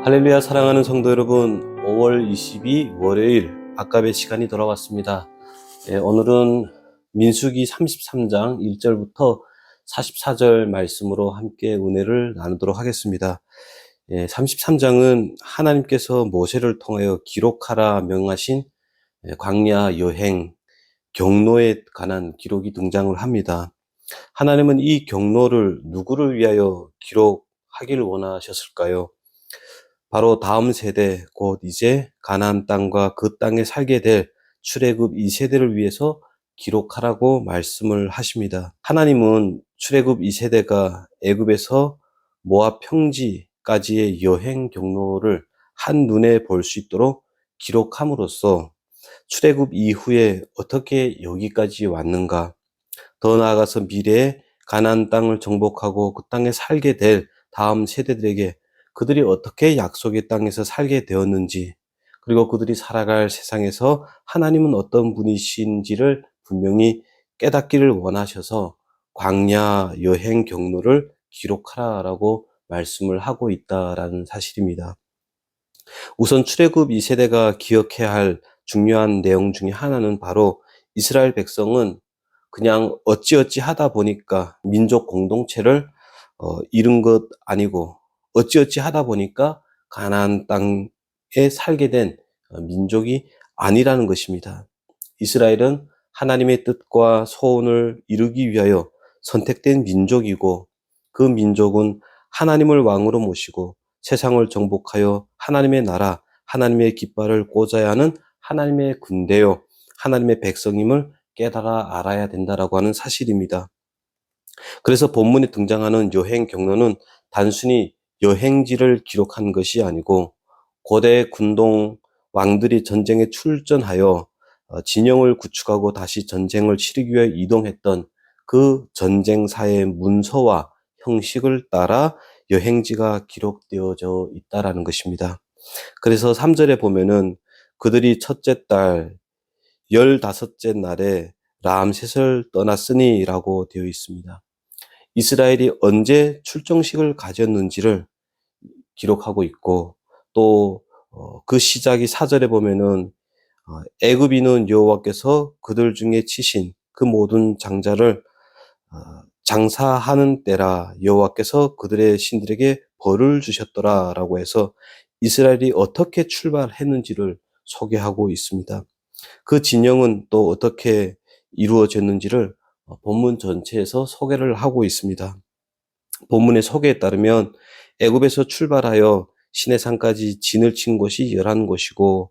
할렐루야 사랑하는 성도 여러분, 5월 22 월요일 아깝의 시간이 돌아왔습니다. 오늘은 민수기 33장 1절부터 44절 말씀으로 함께 은혜를 나누도록 하겠습니다. 33장은 하나님께서 모세를 통하여 기록하라 명하신 광야 여행 경로에 관한 기록이 등장을 합니다. 하나님은 이 경로를 누구를 위하여 기록하기를 원하셨을까요? 바로 다음 세대, 곧 이제 가나안 땅과 그 땅에 살게 될 출애굽 2세대를 위해서 기록하라고 말씀을 하십니다. 하나님은 출애굽 2세대가 애굽에서 모압 평지까지의 여행 경로를 한눈에 볼 수 있도록 기록함으로써 출애굽 이후에 어떻게 여기까지 왔는가, 더 나아가서 미래에 가나안 땅을 정복하고 그 땅에 살게 될 다음 세대들에게 그들이 어떻게 약속의 땅에서 살게 되었는지, 그리고 그들이 살아갈 세상에서 하나님은 어떤 분이신지를 분명히 깨닫기를 원하셔서 광야 여행 경로를 기록하라라고 말씀을 하고 있다라는 사실입니다. 우선 출애굽 2세대가 기억해야 할 중요한 내용 중에 하나는 바로 이스라엘 백성은 그냥 어찌어찌 하다 보니까 민족 공동체를 잃은 것 아니고, 어찌어찌 하다 보니까 가나안 땅에 살게 된 민족이 아니라는 것입니다. 이스라엘은 하나님의 뜻과 소원을 이루기 위하여 선택된 민족이고, 그 민족은 하나님을 왕으로 모시고 세상을 정복하여 하나님의 나라, 하나님의 깃발을 꽂아야 하는 하나님의 군대요, 하나님의 백성임을 깨달아 알아야 된다라고 하는 사실입니다. 그래서 본문에 등장하는 여행 경로는 단순히 여행지를 기록한 것이 아니고, 고대 군동 왕들이 전쟁에 출전하여 진영을 구축하고 다시 전쟁을 치르기 위해 이동했던 그 전쟁사의 문서와 형식을 따라 여행지가 기록되어져 있다라는 것입니다. 그래서 3절에 보면은 그들이 첫째 달 15째 날에 람셋을 떠났으니 라고 되어 있습니다. 이스라엘이 언제 출정식을 가졌는지를 기록하고 있고, 또 그 시작이 4절에 보면은 애굽인은 여호와께서 그들 중에 치신 그 모든 장자를 장사하는 때라, 여호와께서 그들의 신들에게 벌을 주셨더라라고 해서 이스라엘이 어떻게 출발했는지를 소개하고 있습니다. 그 진영은 또 어떻게 이루어졌는지를 본문 전체에서 소개를 하고 있습니다. 본문의 소개에 따르면 애굽에서 출발하여 시내산까지 진을 친 곳이 11곳이고,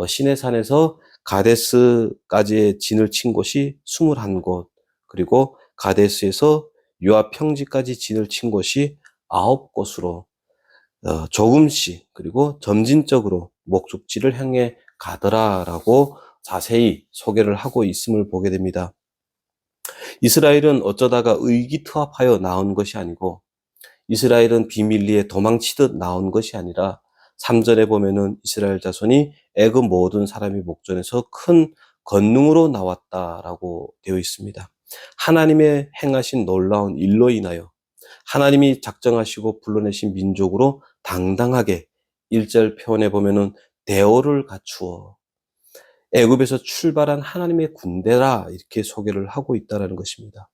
시내산에서 가데스까지의 진을 친 곳이 21곳, 그리고 가데스에서 요압 평지까지 진을 친 곳이 9곳으로 조금씩, 그리고 점진적으로 목적지를 향해 가더라라고 자세히 소개를 하고 있음을 보게 됩니다. 이스라엘은 어쩌다가 의기투합하여 나온 것이 아니고, 이스라엘은 비밀리에 도망치듯 나온 것이 아니라 3절에 보면은 이스라엘 자손이 애굽 모든 사람이 목전에서 큰 권능으로 나왔다라고 되어 있습니다. 하나님의 행하신 놀라운 일로 인하여 하나님이 작정하시고 불러내신 민족으로 당당하게, 1절 표현에 보면은 대오를 갖추어 애굽에서 출발한 하나님의 군대라 이렇게 소개를 하고 있다는 것입니다.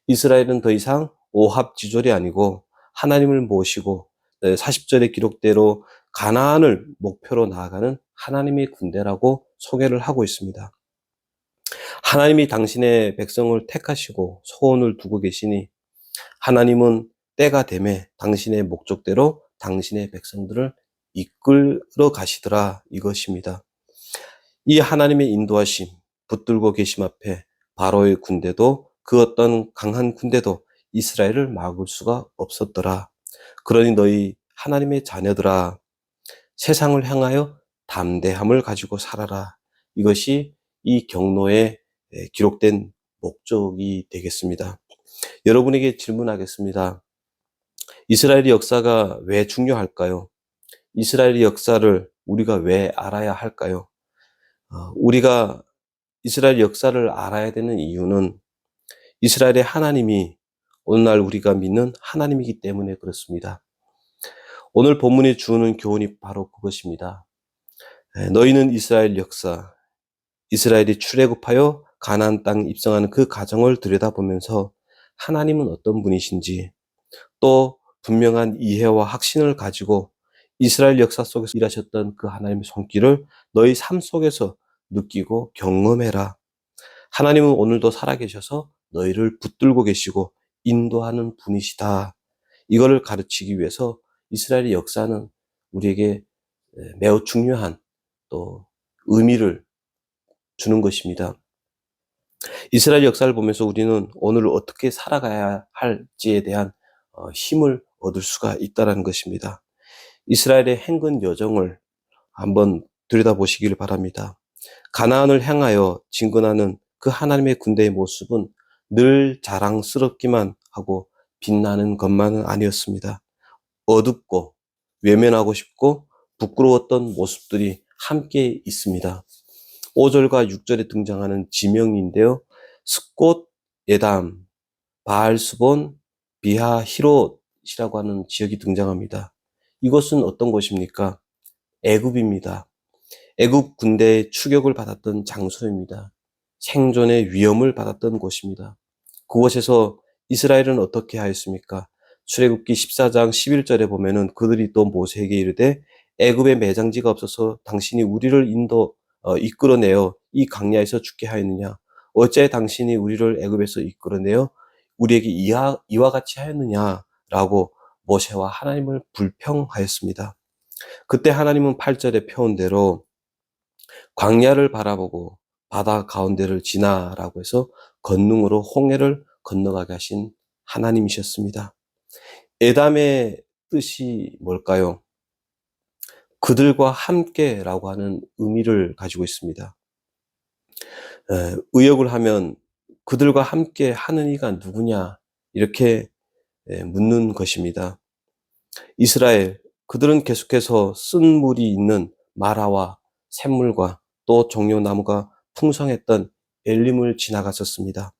이스라엘은 더 이상 오합지졸이 아니고 하나님을 모시고 40절의 기록대로 가나안을 목표로 나아가는 하나님의 군대라고 소개를 하고 있습니다. 하나님이 당신의 백성을 택하시고 소원을 두고 계시니, 하나님은 때가 되매 당신의 목적대로 당신의 백성들을 이끌어 가시더라 이것입니다. 이 하나님의 인도하심, 붙들고 계심 앞에 바로의 군대도, 그 어떤 강한 군대도 이스라엘을 막을 수가 없었더라. 그러니 너희 하나님의 자녀들아, 세상을 향하여 담대함을 가지고 살아라. 이것이 이 경로에 기록된 목적이 되겠습니다. 여러분에게 질문하겠습니다. 이스라엘의 역사가 왜 중요할까요? 이스라엘의 역사를 우리가 왜 알아야 할까요? 우리가 이스라엘 역사를 알아야 되는 이유는 이스라엘의 하나님이 오늘날 우리가 믿는 하나님이기 때문에 그렇습니다. 오늘 본문이 주는 교훈이 바로 그것입니다. 너희는 이스라엘 역사, 이스라엘이 출애굽하여 가나안 땅 입성하는 그 과정을 들여다보면서 하나님은 어떤 분이신지, 또 분명한 이해와 확신을 가지고 이스라엘 역사 속에서 일하셨던 그 하나님의 손길을 너희 삶 속에서 느끼고 경험해라. 하나님은 오늘도 살아계셔서 너희를 붙들고 계시고 인도하는 분이시다. 이거를 가르치기 위해서 이스라엘의 역사는 우리에게 매우 중요한 또 의미를 주는 것입니다. 이스라엘 역사를 보면서 우리는 오늘 어떻게 살아가야 할지에 대한 힘을 얻을 수가 있다는 것입니다. 이스라엘의 행군 여정을 한번 들여다보시길 바랍니다. 가나안을 향하여 진군하는 그 하나님의 군대의 모습은 늘 자랑스럽기만 하고 빛나는 것만은 아니었습니다. 어둡고 외면하고 싶고 부끄러웠던 모습들이 함께 있습니다. 5절과 6절에 등장하는 지명인데요. 스꽃, 예담, 바알스본, 비하, 히롯이라고 하는 지역이 등장합니다. 이것은 어떤 곳입니까? 애굽입니다. 애굽 군대의 추격을 받았던 장소입니다. 생존의 위험을 받았던 곳입니다. 그곳에서 이스라엘은 어떻게 하였습니까? 출애굽기 14장 11절에 보면은 그들이 또 모세에게 이르되 애굽에 매장지가 없어서 당신이 우리를 이끌어내어 이 광야에서 죽게 하였느냐? 어째 당신이 우리를 애굽에서 이끌어내어 우리에게 이와 같이 하였느냐라고 모세와 하나님을 불평하였습니다. 그때 하나님은 8절에 표현대로 광야를 바라보고 바다 가운데를 지나라고 해서 건능으로 홍해를 건너가게 하신 하나님이셨습니다. 에담의 뜻이 뭘까요? 그들과 함께라고 하는 의미를 가지고 있습니다. 의역을 하면 그들과 함께 하는 이가 누구냐 이렇게 묻는 것입니다. 이스라엘, 그들은 계속해서 쓴 물이 있는 마라와 샘물과 또 종려나무가 풍성했던 엘림을 지나갔었습니다.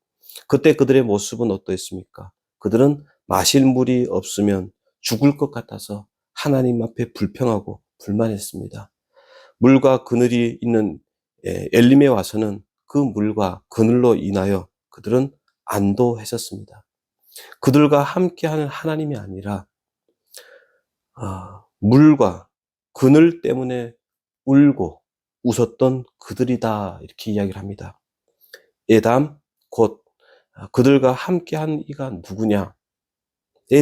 그때 그들의 모습은 어떠했습니까? 그들은 마실 물이 없으면 죽을 것 같아서 하나님 앞에 불평하고 불만했습니다. 물과 그늘이 있는 엘림에 와서는 그 물과 그늘로 인하여 그들은 안도했었습니다. 그들과 함께하는 하나님이 아니라 물과 그늘 때문에 울고 웃었던 그들이다 이렇게 이야기를 합니다. 에담 곧 그들과 함께한 이가 누구냐에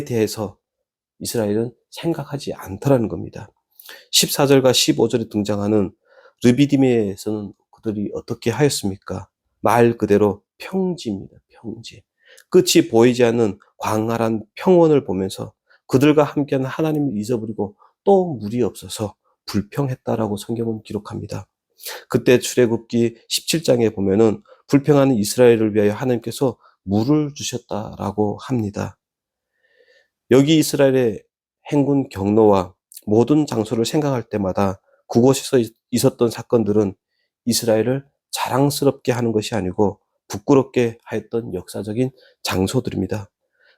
대해서 이스라엘은 생각하지 않더라는 겁니다. 14절과 15절에 등장하는 르비딤에서는 그들이 어떻게 하였습니까? 말 그대로 평지입니다. 평지. 끝이 보이지 않는 광활한 평원을 보면서 그들과 함께하는 하나님을 잊어버리고 또 물이 없어서 불평했다라고 성경은 기록합니다. 그때 출애굽기 17장에 보면은 불평하는 이스라엘을 위하여 하나님께서 물을 주셨다라고 합니다. 여기 이스라엘의 행군 경로와 모든 장소를 생각할 때마다 그곳에서 있었던 사건들은 이스라엘을 자랑스럽게 하는 것이 아니고 부끄럽게 하였던 역사적인 장소들입니다.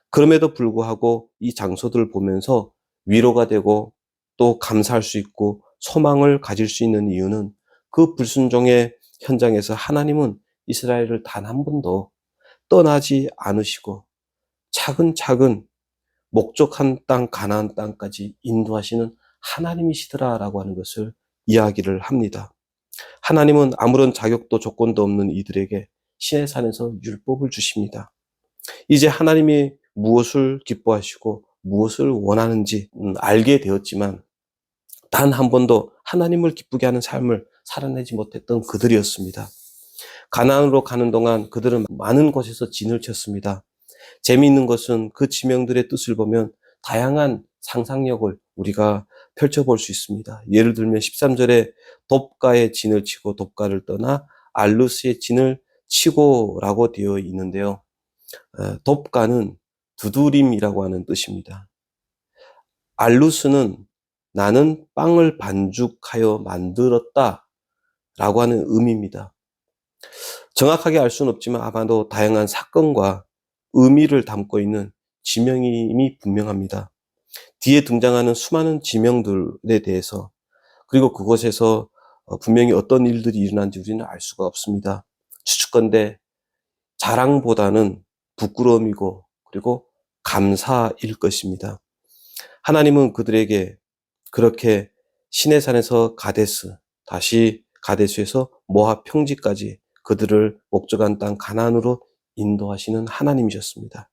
그럼에도 불구하고 이 장소들을 보면서 위로가 되고 또 감사할 수 있고 소망을 가질 수 있는 이유는 그 불순종의 현장에서 하나님은 이스라엘을 단 한 번도 떠나지 않으시고 차근차근 목적한 땅 가나안 땅까지 인도하시는 하나님이시더라라고 하는 것을 이야기를 합니다. 하나님은 아무런 자격도 조건도 없는 이들에게 시내산에서 율법을 주십니다. 이제 하나님이 무엇을 기뻐하시고 무엇을 원하는지 알게 되었지만 단 한 번도 하나님을 기쁘게 하는 삶을 살아내지 못했던 그들이었습니다. 가나안으로 가는 동안 그들은 많은 곳에서 진을 쳤습니다. 재미있는 것은 그 지명들의 뜻을 보면 다양한 상상력을 우리가 펼쳐볼 수 있습니다. 예를 들면 13절에 돕가의 진을 치고 돕가를 떠나 알루스의 진을 치고라고 되어 있는데요. 돕가는 두드림이라고 하는 뜻입니다. 알루스는 나는 빵을 반죽하여 만들었다 라고 하는 의미입니다. 정확하게 알 수는 없지만 아마도 다양한 사건과 의미를 담고 있는 지명임이 분명합니다. 뒤에 등장하는 수많은 지명들에 대해서, 그리고 그곳에서 분명히 어떤 일들이 일어난지 우리는 알 수가 없습니다. 추측컨대 자랑보다는 부끄러움이고 그리고 감사일 것입니다. 하나님은 그들에게 그렇게 시내산에서 가데스, 다시 가데스에서 모압 평지까지 그들을 목적한 땅 가나안으로 인도하시는 하나님이셨습니다.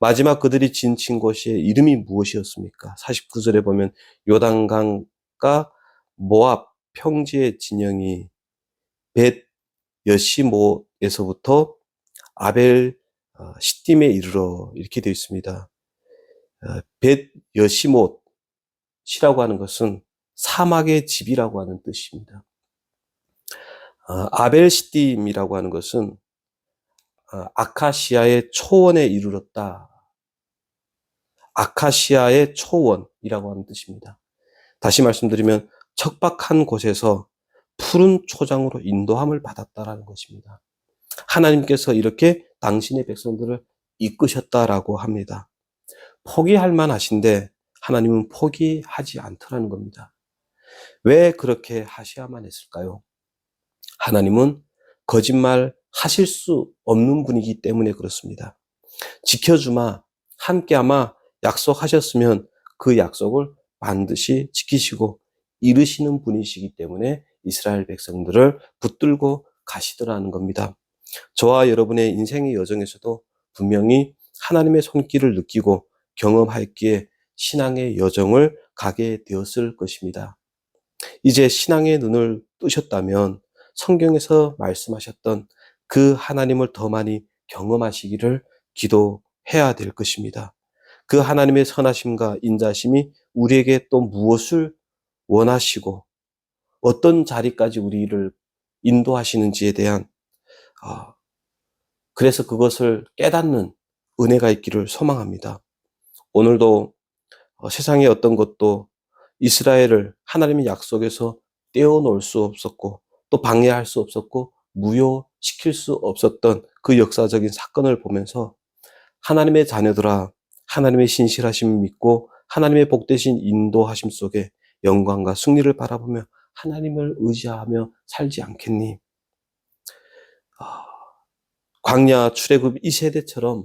마지막 그들이 지친 곳의 이름이 무엇이었습니까? 49절에 보면 요단강과 모압 평지의 진영이 벳 여시모에서부터 아벨 시딤에 이르러 이렇게 되어 있습니다. 벳 여시못이라고 하는 것은 사막의 집이라고 하는 뜻입니다. 아벨 시딤이라고 하는 것은 아카시아의 초원에 이르렀다. 아카시아의 초원이라고 하는 뜻입니다. 다시 말씀드리면 척박한 곳에서 푸른 초장으로 인도함을 받았다라는 것입니다. 하나님께서 이렇게 당신의 백성들을 이끄셨다라고 합니다. 포기할 만하신데 하나님은 포기하지 않더라는 겁니다. 왜 그렇게 하셔야만 했을까요? 하나님은 거짓말 하실 수 없는 분이기 때문에 그렇습니다. 지켜주마, 함께하마 약속하셨으면 그 약속을 반드시 지키시고 이루시는 분이시기 때문에 이스라엘 백성들을 붙들고 가시더라는 겁니다. 저와 여러분의 인생의 여정에서도 분명히 하나님의 손길을 느끼고 경험했기에 신앙의 여정을 가게 되었을 것입니다. 이제 신앙의 눈을 뜨셨다면 성경에서 말씀하셨던 그 하나님을 더 많이 경험하시기를 기도해야 될 것입니다. 그 하나님의 선하심과 인자심이 우리에게 또 무엇을 원하시고 어떤 자리까지 우리를 인도하시는지에 대한 그래서 그것을 깨닫는 은혜가 있기를 소망합니다. 오늘도 세상의 어떤 것도 이스라엘을 하나님의 약속에서 떼어놓을 수 없었고 또 방해할 수 없었고 무효시킬 수 없었던 그 역사적인 사건을 보면서 하나님의 자녀들아, 하나님의 신실하심을 믿고 하나님의 복되신 인도하심 속에 영광과 승리를 바라보며 하나님을 의지하며 살지 않겠니? 광야 출애굽 이 세대처럼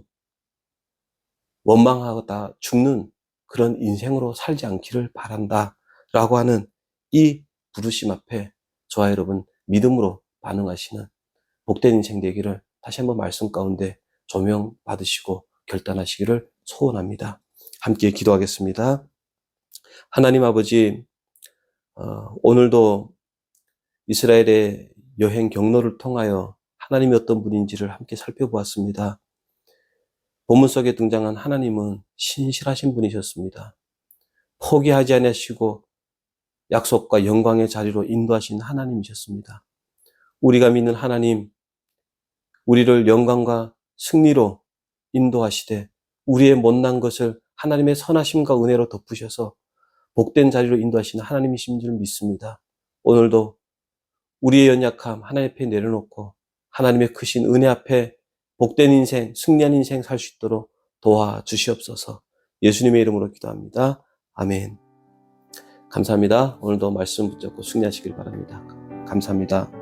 원망하다 죽는 그런 인생으로 살지 않기를 바란다라고 하는 이 부르심 앞에 저와 여러분 믿음으로 반응하시는 복된 인생 되기를 다시 한번 말씀 가운데 조명 받으시고 결단하시기를 소원합니다. 함께 기도하겠습니다. 하나님 아버지, 오늘도 이스라엘의 여행 경로를 통하여 하나님이 어떤 분인지를 함께 살펴보았습니다. 본문 속에 등장한 하나님은 신실하신 분이셨습니다. 포기하지 않으시고 약속과 영광의 자리로 인도하신 하나님이셨습니다. 우리가 믿는 하나님, 우리를 영광과 승리로 인도하시되 우리의 못난 것을 하나님의 선하심과 은혜로 덮으셔서 복된 자리로 인도하시는 하나님이신 줄 믿습니다. 오늘도 우리의 연약함 하나님 앞에 내려놓고 하나님의 크신 은혜 앞에 복된 인생, 승리한 인생 살 수 있도록 도와주시옵소서. 예수님의 이름으로 기도합니다. 아멘. 감사합니다. 오늘도 말씀 붙잡고 승리하시길 바랍니다. 감사합니다.